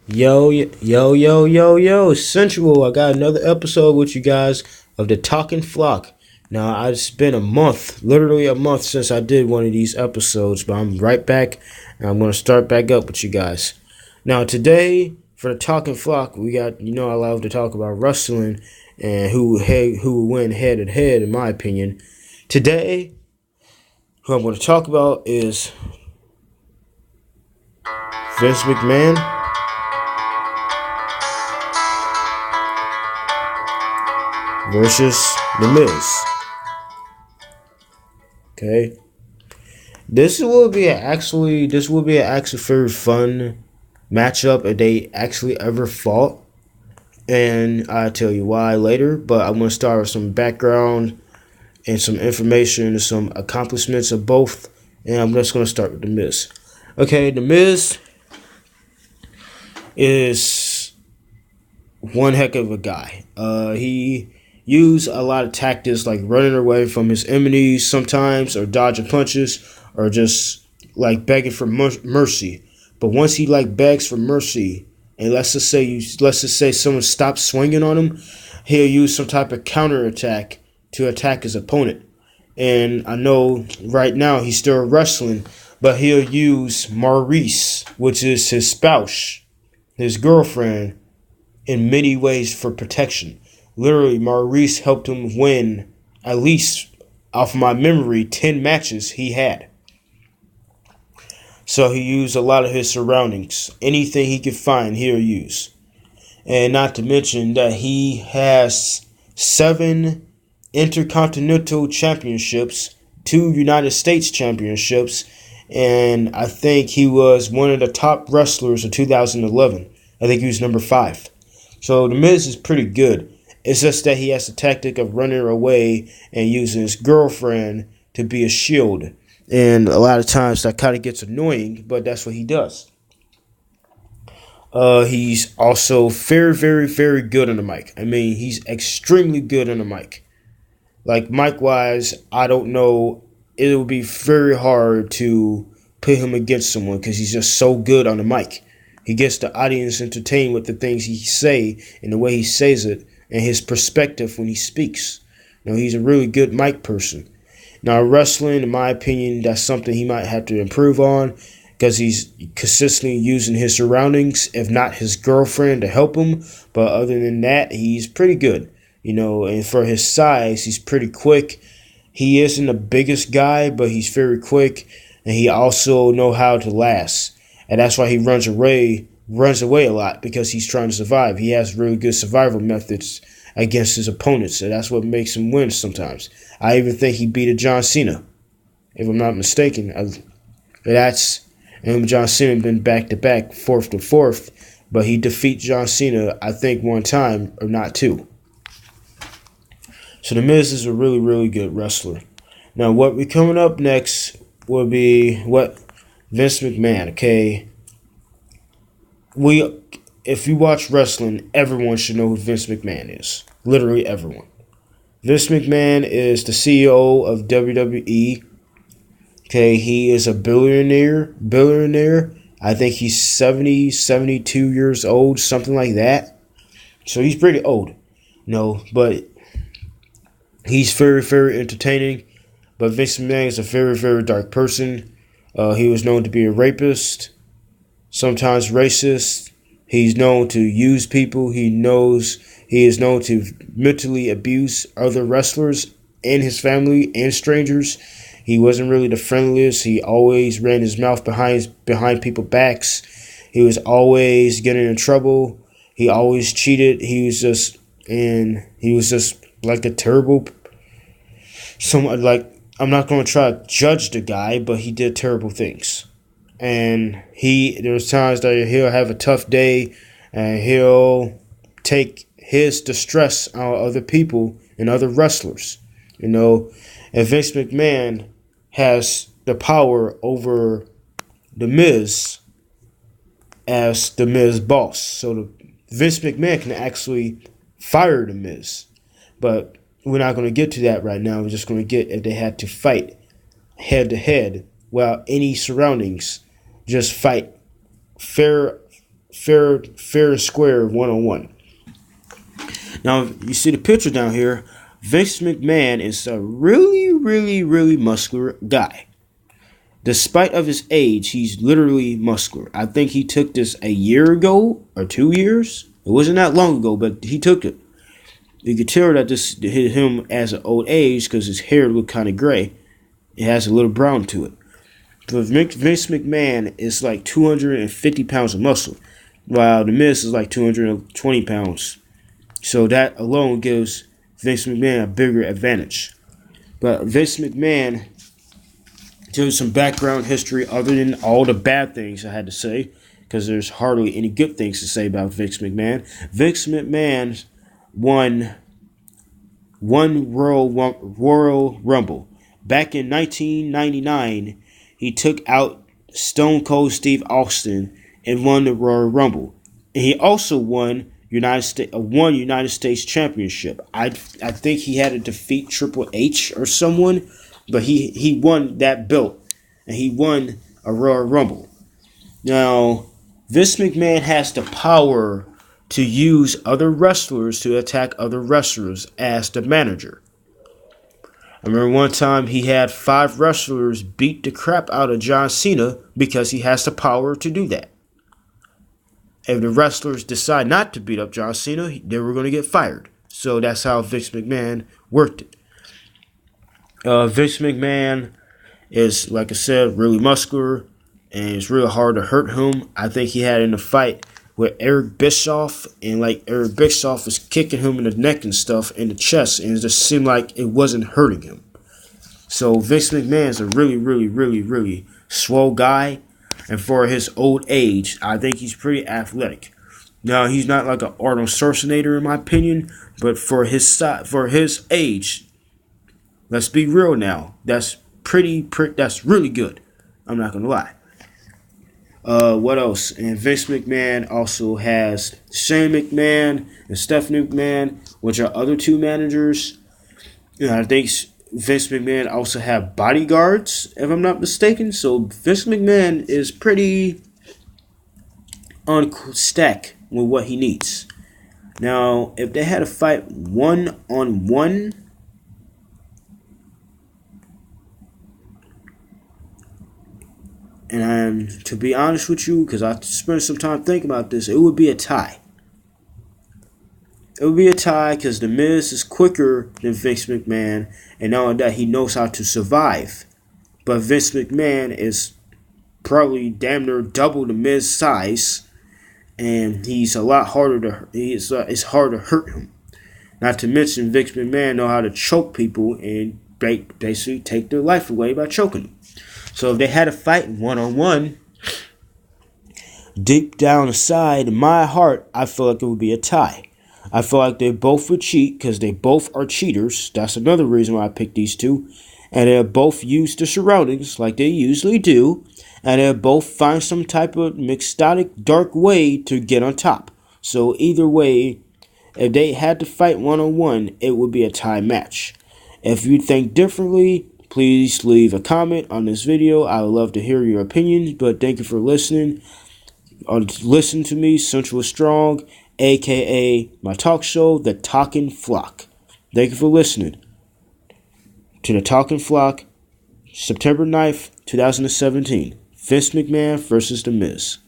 Yo, Sensual. I got another episode with you guys of the Talking Flock. Now, it's been a month, literally a month since I did one of these episodes, but I'm right back and I'm going to start back up with you guys. Now, today, for the Talking Flock, we got, I love to talk about wrestling and who will win head to head, in my opinion. Today, who I'm going to talk about is Vince McMahon versus The Miz. Okay, this will be an actually very fun matchup if they actually ever fought, and I'll tell you why later. But I'm gonna start with some background and some information and some accomplishments of both, and I'm just gonna start with The Miz. Okay, The Miz is one heck of a guy. He used a lot of tactics like running away from his enemies sometimes, or dodging punches, or just like begging for mercy. But once he like begs for mercy, and let's just say someone stops swinging on him, he'll use some type of counterattack to attack his opponent. And I know right now he's still wrestling, but he'll use Maurice, which is his spouse, his girlfriend, in many ways for protection. Literally, Maurice helped him win, at least off of my memory, 10 matches he had. So he used a lot of his surroundings. Anything he could find, he'll use. And not to mention that he has 7 Intercontinental Championships, 2 United States Championships, and I think he was one of the top wrestlers of 2011. I think he was number 5. So The Miz is pretty good. It's just that he has the tactic of running away and using his girlfriend to be a shield. And a lot of times that kind of gets annoying, but that's what he does. He's also very, very, very good on the mic. I mean, he's extremely good on the mic. Like, mic-wise, I don't know. It will be very hard to put him against someone because he's just so good on the mic. He gets the audience entertained with the things he say and the way he says it and his perspective when he speaks. He's a really good mic person. Now, wrestling, in my opinion, that's something he might have to improve on because he's consistently using his surroundings, if not his girlfriend, to help him. But other than that, he's pretty good. And for his size, he's pretty quick. He isn't the biggest guy, but he's very quick, and he also knows how to last. And that's why he runs away a lot, because he's trying to survive. He has really good survival methods against his opponents, and that's what makes him win sometimes. I even think he beat a John Cena, if I'm not mistaken. John Cena been back-to-back, 4th to 4th, but he defeat John Cena, I think, one time, or not 2. So The Miz is a really, really good wrestler. Now, what we coming up next will be Vince McMahon. Okay, if you watch wrestling, everyone should know who Vince McMahon is. Literally everyone. Vince McMahon is the CEO of WWE. Okay, he is a billionaire. I think he's 70, 72 years old, something like that. So he's pretty old. But he's very, very entertaining. But Vince McMahon is a very, very dark person. He was known to be a rapist, sometimes racist. He's known to use people. He is known to mentally abuse other wrestlers and his family and strangers. He wasn't really the friendliest. He always ran his mouth behind people's backs. He was always getting in trouble. He always cheated. He was just like a terrible. I'm not going to try to judge the guy, but he did terrible things. And there's times that he'll have a tough day and he'll take his distress on other people and other wrestlers. And Vince McMahon has the power over The Miz as The Miz boss. So Vince McMahon can actually fire The Miz. But we're not going to get to that right now. We're just going to get if they had to fight head to head without any surroundings. Just fight fair fair and square 1-on-1. Now, you see the picture down here. Vince McMahon is a really, really, really muscular guy. Despite of his age, he's literally muscular. I think he took this a year ago or 2 years. It wasn't that long ago, but he took it. You could tell that this hit him as an old age because his hair looked kind of gray. It has a little brown to it. But Vince McMahon is like 250 pounds of muscle, while The Miz is like 220 pounds. So that alone gives Vince McMahon a bigger advantage. But Vince McMahon, to some background history other than all the bad things I had to say, because there's hardly any good things to say about Vince McMahon. Vince McMahon won Royal Rumble. Back in 1999, he took out Stone Cold Steve Austin and won the Royal Rumble. And he also won United States Championship. I think he had to defeat Triple H or someone, but he won that belt and he won a Royal Rumble. Now, Vince McMahon has the power to use other wrestlers to attack other wrestlers as the manager. I remember one time he had 5 wrestlers beat the crap out of John Cena because he has the power to do that. If the wrestlers decide not to beat up John Cena, they were going to get fired. So that's how Vince McMahon worked it. Vince McMahon is, like I said, really muscular, and it's really hard to hurt him. I think he had in a fight with Eric Bischoff, and like Eric Bischoff was kicking him in the neck and stuff, in the chest, and it just seemed like it wasn't hurting him. So Vince McMahon is a really, really, really, really swole guy. And for his old age, I think he's pretty athletic. Now, he's not like an Arnold Schwarzenegger in my opinion, but for his age, let's be real now. That's that's really good. I'm not gonna lie. What else? And Vince McMahon also has Shane McMahon and Stephanie McMahon, which are other 2 managers. I think Vince McMahon also have bodyguards, if I'm not mistaken. So Vince McMahon is pretty on stack with what he needs. Now, if they had a fight 1-on-1, and to be honest with you, because I spent some time thinking about this, it would be a tie. It would be a tie because The Miz is quicker than Vince McMahon, and not only that, he knows how to survive. But Vince McMahon is probably damn near double The Miz's size, and he's a lot harder to. It's hard to hurt him. Not to mention, Vince McMahon know how to choke people and basically take their life away by choking them. So if they had a fight 1-on-1, deep down inside my heart, I feel like it would be a tie. I feel like they both would cheat because they both are cheaters. That's another reason why I picked these 2. And they'll both use the surroundings like they usually do. And they'll both find some type of mixotic dark way to get on top. So either way, if they had to fight 1-on-1, it would be a tie match. If you think differently, please leave a comment on this video. I would love to hear your opinions. But thank you for listening. Listen to me, Central Strong, a.k.a. my talk show, The Talking Flock. Thank you for listening to The Talking Flock, September 9th, 2017. Vince McMahon versus The Miz.